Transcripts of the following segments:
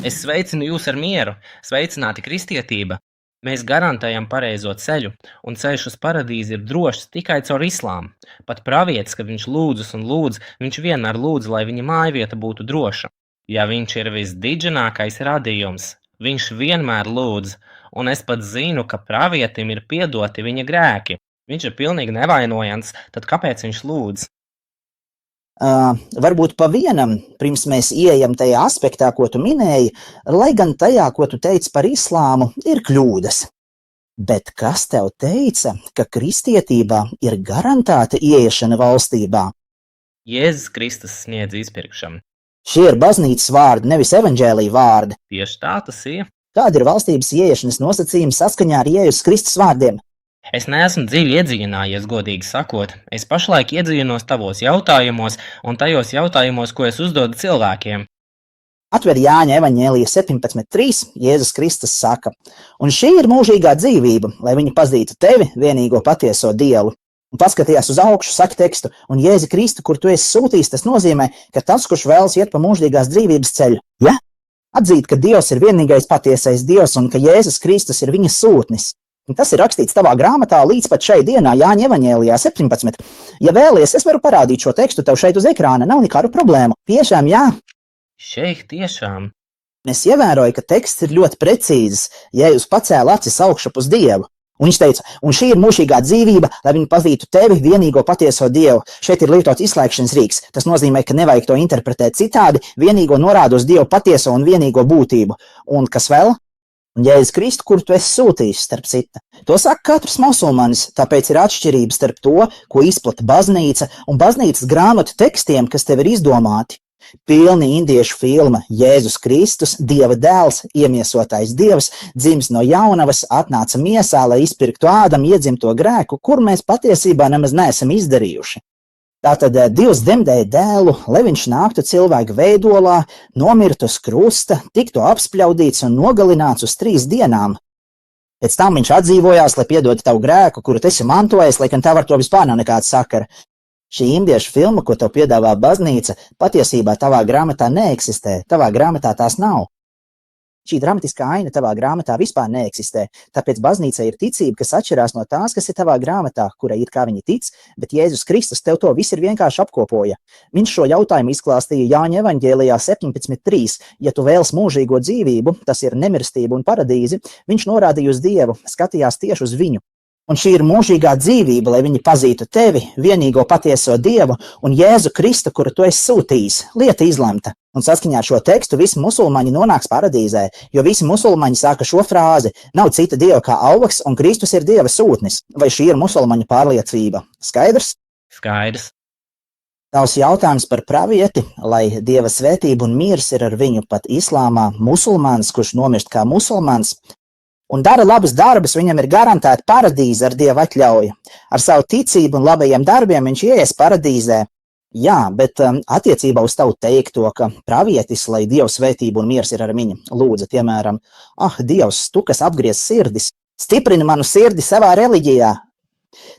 Es sveicinu jūs ar mieru, sveicināti kristietība! Mēs garantējam pareizo ceļu, un ceļš uz paradīzi ir drošs tikai caur islāmu. Pat pravietis, kad viņš lūdzas un lūdz, viņš vienmēr lūdz, lai viņa mājvieta būtu droša. Ja viņš ir visdidženākais radījums, viņš vienmēr lūdz, un es pat zinu, ka pravietim ir piedoti viņa grēki. Viņš ir pilnīgi nevainojams, tad kāpēc viņš lūdz? Varbūt pa vienam, pirms mēs ieejam tajā aspektā, ko tu minēji, lai gan tajā, ko tu teici par islāmu, ir kļūdas. Bet kas tev teica, ka kristietībā ir garantēta ieiešana valstībā? Jēzus Kristus sniedz izpirkšanu. Šie ir baznīcas vārdi, nevis evaņģēlija vārdi. Tieši tā tas ir. Kādi ir valstības ieiešanas nosacījumi saskaņā ar Jēzus Kristus vārdiem? Es neesmu dziļi iedziļinājies, godīgi sakot. Es pašlaik iedziļinos tavos jautājumos un tajos jautājumos, ko es uzdodu cilvēkiem. Atver Jāņa evaņģēlija 17.3, Jēzus Kristus saka: "Un šī ir mūžīgā dzīvība, lai viņi pazītu tevi, vienīgo patieso Dievu." Un paskatījās uz augšu, saka tekstu: "Un Jēzu Kristu, kur tu esi sūtījis, tas nozīmē, ka tas, kurš vēlas iet pa mūžīgās dzīvības ceļu, ja? Atzīt, ka Dievs ir vienīgais patiesais Dievs un ka Jēzus Kristus ir viņa sūtnis. Un tas ir rakstīts tavā grāmatā līdz pat šai dienā, Jāņa evaņģēlijā 17. Ja vēlies, es varu parādīt šo tekstu tev šeit uz ekrāna, nav nekādu problēmu. Tiešām, jā. Šeit tiešām. Es ievēroju, ka teksts ir ļoti precīzs, ja jūs pacēla acis augšup uz Dievu. Un viņš teica: "Un šī ir mūžīgā dzīvība, lai viņi pazītu tevi, vienīgo patieso Dievu." Šeit ir lietots izslēgšanas rīks. Tas nozīmē, ka nevajag to interpretēt citādi, vienīgo norāda uz Dievu patieso un vienīgo būtību. Un kas vēl? Un Jēzus Kristu, kuru tu esi sūtījis, starp cita. To saka katrs musulmanis, tāpēc ir atšķirība starp to, ko izplata baznīca un baznīcas grāmatu tekstiem, kas tev ir izdomāti. Pilni indiešu filma Jēzus Kristus, Dieva dēls, iemiesotais Dievs, dzimis no jaunavas, atnāca miesā, lai izpirktu Ādamu iedzimto grēku, kur mēs patiesībā nemaz neesam izdarījuši. Tātad Dievs dzemdēja dēlu, lai viņš nāktu cilvēku veidolā, nomirtu uz krusta, tiktu apspļaudīts un nogalināts uz 3 dienām. Pēc tam viņš atdzīvojās, lai piedotu tavu grēku, kuru tu esi mantojis, lai gan tev ar to vispār nav nekāda sakara. Šī indiešu filma, ko tev piedāvā baznīca, patiesībā tavā grāmatā neeksistē, tavā grāmatā tās nav. Šī dramatiskā aina tavā grāmatā vispār neeksistē, tāpēc baznīcai ir ticība, kas atšķirās no tās, kas ir tavā grāmatā, kurai it kā viņi tic, bet Jēzus Kristus tev to visu ir vienkārši apkopoja. Viņš šo jautājumu izklāstīja Jāņa evaņģēlijā 17.3. Ja tu vēlas mūžīgo dzīvību, tas ir nemirstību un paradīzi, viņš norādīja uz Dievu, skatījās tieši uz viņu. Un šī ir mūžīgā dzīvība, lai viņi pazītu tevi, vienīgo patieso Dievu un Jēzu Kristu, kuru tu esi sūtījis. Lieta izlemta. Un saskaņā ar šo tekstu visi musulmaņi nonāks paradīzē, jo visi musulmaņi sāka šo frāzi: "Nav cita Dieva kā Allahs, un Kristus ir Dieva sūtnis." Vai šī ir musulmaņu pārliecība? Skaidrs? Skaidrs. Tavs jautājums par pravieti, lai Dieva svētība un miers ir ar viņu, pat islāmā musulmanis, kurš nomirst kā musulmanis un dara labus darbus, viņam ir garantēta paradīze ar Dieva atļauju. Ar savu ticību un labajiem darbiem viņš ieies paradīzē. Jā, bet attiecībā uz tavu teikto, ka pravietis, lai Dieva svētība un miers ir ar viņu, lūdza, piemēram: Dievs, tu, kas apgriez sirdis, stiprini manu sirdi savā reliģijā.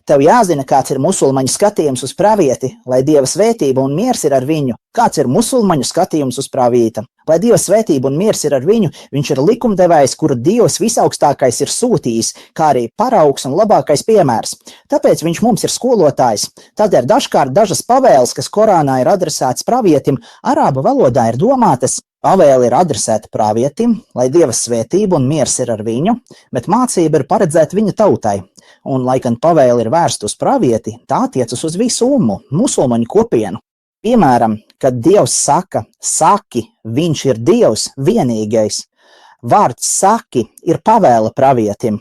Tev jāzina, kāds ir musulmaņu skatījums uz pravieti, lai Dieva svētība un miers ir ar viņu. Kāds ir musulmaņu skatījums uz pravīta? Lai Dieva svētība un miers ir ar viņu, viņš ir likumdevējs, kuru Dievs visaugstākais ir sūtījis, kā arī paraugs un labākais piemērs. Tāpēc viņš mums ir skolotājs. Tādēļ dažkārt dažas pavēles, kas Korānā ir adresētas pravietim, arābu valodā ir domātas. Pavēle ir adresēta pravietim, lai Dieva svētība un miers ir ar viņu, bet mācība ir paredzēta viņa tautai. Un, lai gan pavēle ir vērsta uz pravieti, tā attiecas uz visu ummu, musulmaņu kopienu. Piemēram, kad Dievs saka: "Saki, viņš ir Dievs, vienīgais." Vārds "saki" ir pavēle pravietim.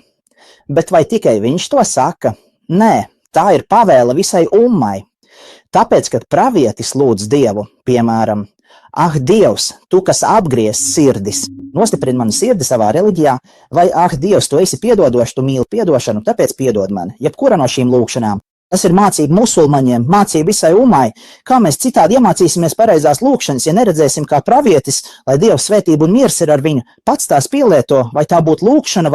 Bet vai tikai viņš to saka? Nē, tā ir pavēle visai ummai. Tāpēc, kad pravietis lūdz Dievu, piemēram: "Ak, Dievs, tu, kas apgriez sirdis, nostiprini manu sirdi savā reliģijā", vai "Ak, Dievs, tu esi piedodošs, tu mīli piedošanu, tāpēc piedod mani", jebkura no šīm lūkšanām. Tas ir mācība musulmaņiem, mācība visai ummai. Kā mēs citādi iemācīsimies pareizās lūkšanas, ja neredzēsim, kā pravietis, lai Dieva svētība un miers ir ar viņu, pats tās pielieto, vai tā būtu lūkšana,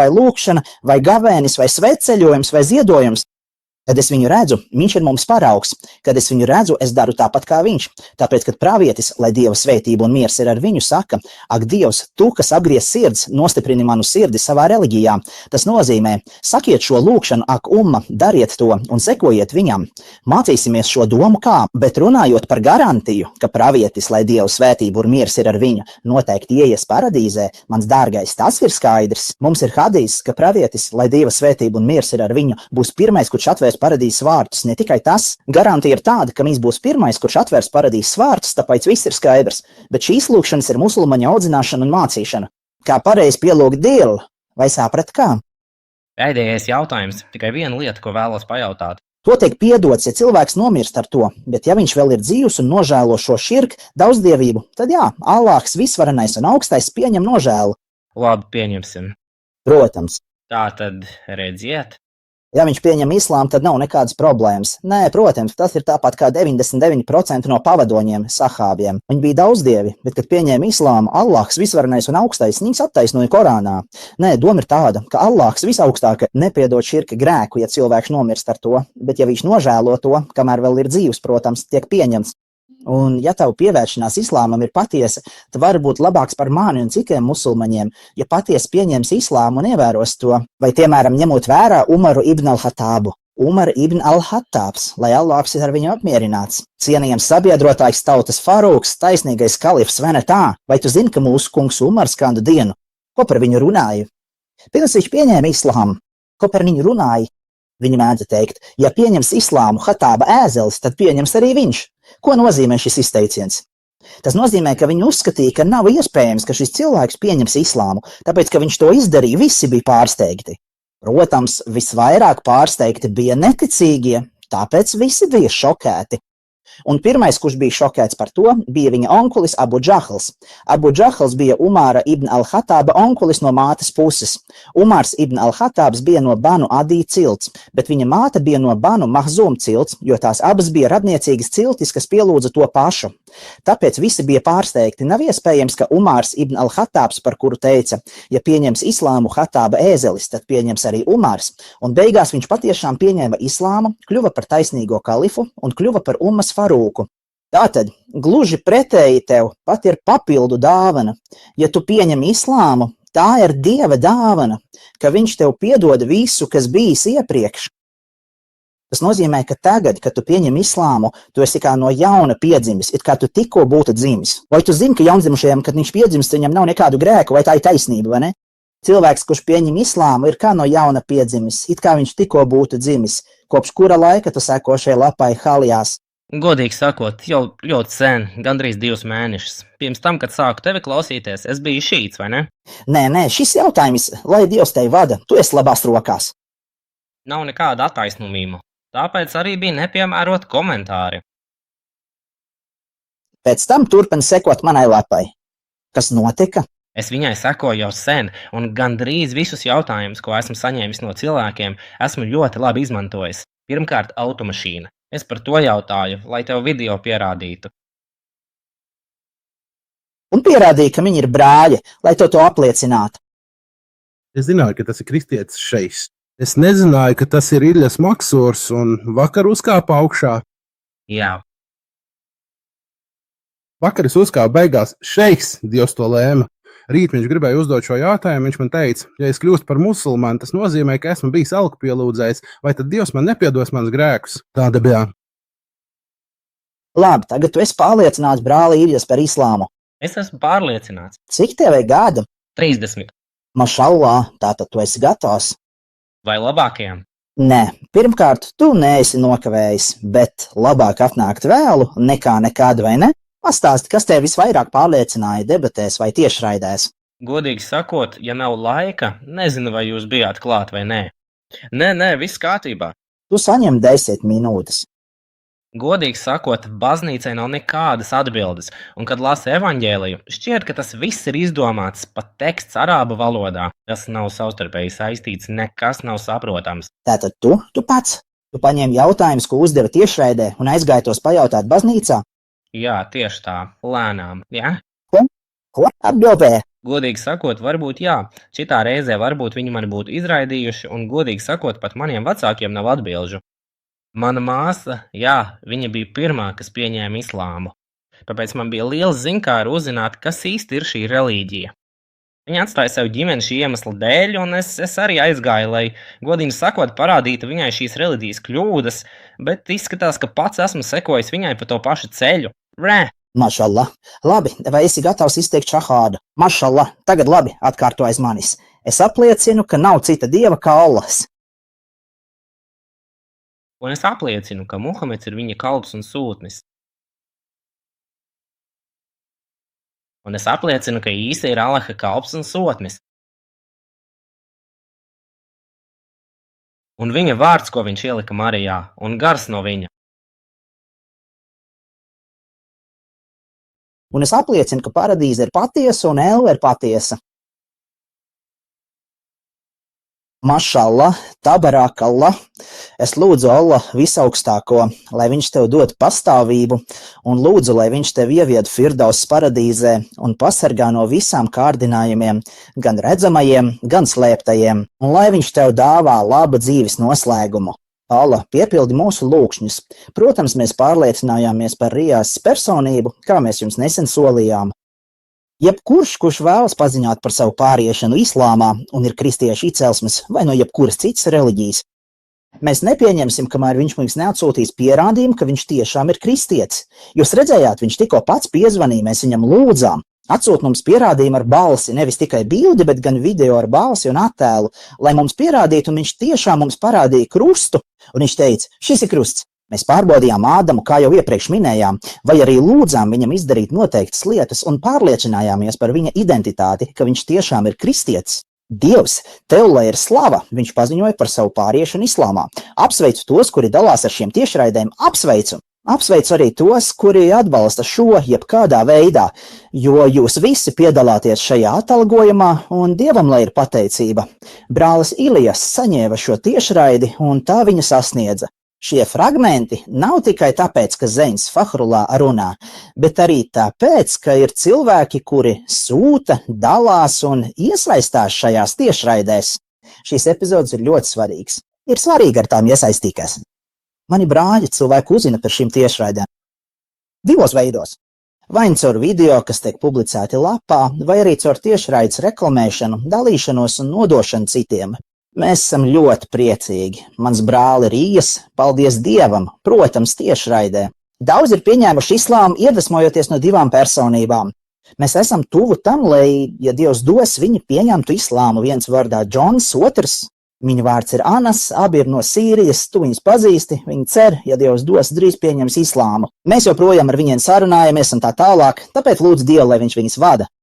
vai gavēnis, vai svētceļojums, vai ziedojums. Kad es viņu redzu, viņš ir mums paraugs. Kad es viņu redzu, es daru tāpat kā viņš. Tāpēc, kad pravietis, lai Dieva svētība un miers ir ar viņu, saka: Ak, Dievs, tu, kas apgriez sirds, nostiprini manu sirdi savā reliģijā. Tas nozīmē, sakiet šo lūkšanu, ak, umma, dariet to un sekojiet viņam. Mācīsimies šo domu kā, bet runājot par garantiju, ka pravietis, lai Dieva svētība un miers ir ar viņu, noteikti ieies paradīzē, mans dārgais, tas ir skaidrs. Mums ir hadīzs, ka pravietis, lai Dieva svētība un miers ir ar viņu, būs pirmais, kurš atvērs paradīzes vārtus. Ne tikai tas, garantija ir tāda, ka viņš būs pirmais, kurš atvērs paradīzes vārtus, tāpēc viss ir skaidrs. Bet šīs lūkšanas ir musulmaņu audzināšana un mācīšana. Kā pareizi pielūgt Dievu, vai saprat kā? Pēdējais jautājums, tikai viena lieta, ko vēlos pajautāt. To tiek piedots, ja cilvēks nomirst ar to, bet ja viņš vēl ir dzīvs un nožēlo šo širku, daudzdievību, tad jā, Allāhs visvarenais un augstais pieņem nožēlu. Labi, pieņemsim. Protams. Tā tad redziet. Ja viņš pieņem islāmu, tad nav nekādas problēmas. Nē, protams, tas ir tāpat kā 99% no pavadoņiem, sahābiem. Viņi bija daudzdievi, bet, kad pieņēma islāmu, Allāhs visvarenais un augstais, viņus attaisnoja Korānā. Nē, doma ir tāda, ka Allāhs visaugstākais nepiedod širka grēku, ja cilvēks nomirst ar to, bet ja viņš nožēlo to, kamēr vēl ir dzīvs, protams, tiek pieņemts. Un, ja tavu pievēršanās islāmam ir patiesa, tad vari būt labāks par mani un citiem musulmaņiem, ja patiesi pieņems islāmu un ievēros to, vai, piemēram, ņemot vērā Umaru ibn al-Hatābu. Umar ibn al-Hatābs, lai Allāhs ir ar viņu apmierināts. Cienījams sabiedrotājs tautas farūks, taisnīgais kalifs, vai ne tā? Vai tu zini, ka mūsu kungs Umars kādu dienu? Ko par viņu runāja? Pirms viņš pieņēma islāmu, ko par viņu runāja? Viņa mēdza teikt, ja pieņems islāmu Hatāba ēzelis, tad pieņems arī viņš. Ko nozīmē šis izteiciens? Tas nozīmē, ka viņi uzskatīja, ka nav iespējams, ka šis cilvēks pieņems islāmu, tāpēc, ka viņš to izdarīja, visi bija pārsteigti. Protams, visvairāk pārsteigti bija neticīgie, tāpēc visi bija šokēti. Un pirmais, kurš bija šokēts par to, bija viņa onkulis Abu Džahls. Abu Džahls bija Umāra ibn al-Hatāba onkulis no mātes puses. Umārs ibn al-Hatābs bija no Banu Adī cilts, bet viņa māte bija no Banu Mahzum cilts, jo tās abas bija radniecīgas ciltis, kas pielūdza to pašu. Tāpēc visi bija pārsteigti. Nav iespējams, ka Umārs ibn al-Hatābs, par kuru teica, ja pieņems islāmu Hatāba ēzelis, tad pieņems arī Umārs. Un beigās viņš patiešām pieņēma islāmu, kļuva par taisnīgo kalifu un kļuva par ummas farūku. Tātad, gluži pretēji tev pat ir papildu dāvana. Ja tu pieņem islāmu, tā ir Dieva dāvana, ka viņš tev piedod visu, kas bijis iepriekš. Tas nozīmē, ka tagad, kad tu pieņem islāmu, tu esi kā no jauna piedzimis, it kā tu tikko būtu dzimis. Vai tu zini, ka jaundzimušajam, kad viņš piedzimst, viņam nav nekādu grēku, vai tā ir taisnība, vai ne? Cilvēks, kurš pieņem islāmu, ir kā no jauna piedzimis, it kā viņš tikko būtu dzimis. Kopš kura laika tu seko šai lapai halijās? Godīgi sakot, jau ļoti sen, gandrīz 2 mēnešus. Pirms tam, kad sāku tevi klausīties, es biju šīts, vai ne? Nē, šis jautājums, lai Dievs tevi vada, tu esi labās rokās. Nav nekāda attaisnumība. Tāpēc arī bija nepiemēroti komentāri. Pēc tam turpina sekot manai lapai. Kas notika? Es viņai sekoju jau sen, un gandrīz visus jautājumus, ko esmu saņēmis no cilvēkiem, esmu ļoti labi izmantojis. Pirmkārt, automašīna. Es par to jautāju, lai tev video pierādītu. Un pierādīja, ka viņi ir brāļi, lai to apliecinātu. Es zināju, ka tas ir kristietis šejs. Es nezināju, ka tas ir Iljas Maksūrs un vakar uzkāpa augšā. Jā. Vakar es uzkāpu beigās šejs, Dievs to lēma. Rīt viņš gribēja uzdot šo jautājumu, viņš man teica, ja es kļūstu par musulmani, tas nozīmē, ka esmu bijis alku pielūdzējs, vai tad Dievs man nepiedos manas grēkus? Tāda bija. Labi, tagad tu esi pārliecināts brāli Iljas par islāmu. Es esmu pārliecināts. Cik tev ir gadu? 30. Mašallā, tātad tu esi gatavs. Vai labākajam? Nē, pirmkārt, tu neesi nokavējis, bet labāk atnākt vēlu nekā nekad, vai ne? Pastāsti, kas tev visvairāk pārliecināja debatēs vai tiešraidēs? Godīgi sakot, ja nav laika, nezinu, vai jūs bijāt klāt vai nē. Nē, viss kārtībā. Tu saņem 10 minūtes. Godīgi sakot, baznīcai nav nekādas atbildes, un kad lasu evaņģēliju, šķiet, ka tas viss ir izdomāts pat teksts arābu valodā. Tas nav savstarpēji saistīts, nekas nav saprotams. Tātad tu pats? Tu paņēmi jautājumus, ko uzdeva tiešraidē un aizgāji tos pajautāt baznīcā? Jā, tieši tā, lēnām, jā? Ko atbildēja? Godīgi sakot, varbūt jā, šitā reizē varbūt viņi mani būtu izraidījuši, un godīgi sakot, pat maniem vecākiem nav atbilžu. Mana māsa, jā, viņa bija pirmā, kas pieņēma islāmu. Tāpēc man bija liels zinkāri uzzināt, kas īsti ir šī reliģija. Viņa atstāja sev ģimeni šī iemesla dēļ, un es arī aizgāju, lai, godīgi sakot, parādītu viņai šīs reliģijas kļūdas, bet izskatās, ka pats esmu sekojis viņai pa to pašu ceļu. Rē! Mašallah. Labi, vai esi gatavs izteikt šahādu? Mašallah. Tagad labi, atkārto aiz manis. Es apliecinu, ka nav cita dieva kā Allahs. Un es apliecinu, ka Muhameds ir viņa kalps un sūtnis. Un es apliecinu, ka Īsa ir Allaha kalps un sūtnis. Un viņa vārds, ko viņš ielika Marijā, un gars no viņa. Un es apliecinu, ka paradīze ir patiesa un elle ir patiesa. Mašallah, tabarakallah, es lūdzu Allah visaugstāko, lai viņš tev dod pastāvību, un lūdzu, lai viņš tev ievied Firdaus paradīzē un pasargā no visām kārdinājumiem, gan redzamajiem, gan slēptajiem, un lai viņš tev dāvā labu dzīves noslēgumu. Allah, piepildi mūsu lūkšņus. Protams, mēs pārliecinājāmies par Rijās personību, kā mēs jums nesen solījām. Jebkurš, kurš vēlas paziņot par savu pāriešanu islāmā un ir kristiešu izcelsmes vai no jebkuras citas reliģijas, mēs nepieņemsim, kamēr viņš mums neatsūtīs pierādījumu, ka viņš tiešām ir kristietis. Jūs redzējāt, viņš tikko pats piezvanīja, mēs viņam lūdzām. Atsūt mums pierādījumu ar balsi, nevis tikai bildi, bet gan video ar balsi un attēlu, lai mums pierādītu, un viņš tiešām mums parādīja krustu, un viņš teica, šis ir krusts. Mēs pārbaudījām Ādamu, kā jau iepriekš minējām, vai arī lūdzām viņam izdarīt noteiktas lietas un pārliecinājāmies par viņa identitāti, ka viņš tiešām ir kristietis. Dievs, tev lai ir slava, viņš paziņoja par savu pāriešanu islāmā. Apsveicu tos, kuri dalās ar šiem tiešraidēm, apsveicu! Apsveicu arī tos, kuri atbalsta šo jebkādā veidā, jo jūs visi piedalāties šajā atalgojumā un Dievam lai ir pateicība. Brālis Ilijas saņēma šo tiešraidi un tā viņa sasniedza. Šie fragmenti nav tikai tāpēc, ka Zeins Fahrulā runā, bet arī tāpēc, ka ir cilvēki, kuri sūta, dalās un iesaistās šajās tiešraidēs. Šīs epizodes ir ļoti svarīgas. Ir svarīgi ar tām iesaistīties. Mani brāļi cilvēku uzzina par šīm tiešraidēm divos veidos. Vai caur video, kas tiek publicēti lapā, vai arī caur tiešraides reklamēšanu, dalīšanos un nodošanu citiem. Mēs esam ļoti priecīgi. Mans brāli Rijas, paldies Dievam, protams, tiešraidē. Daudz ir pieņēmuši islāmu, iedvesmojoties no divām personībām. Mēs esam tuvu tam, lai, ja Dievs dos, viņi pieņemtu islāmu. Viens vārdā Džons, otrs. Viņa vārds ir Anas, abi ir no Sīrijas, tu viņus pazīsti, viņi cer, ja Dievs dos, drīz pieņems islāmu. Mēs joprojām ar viņiem sarunājamies un tā tālāk, tāpēc lūdzu Dievu, lai viņš viņus vada.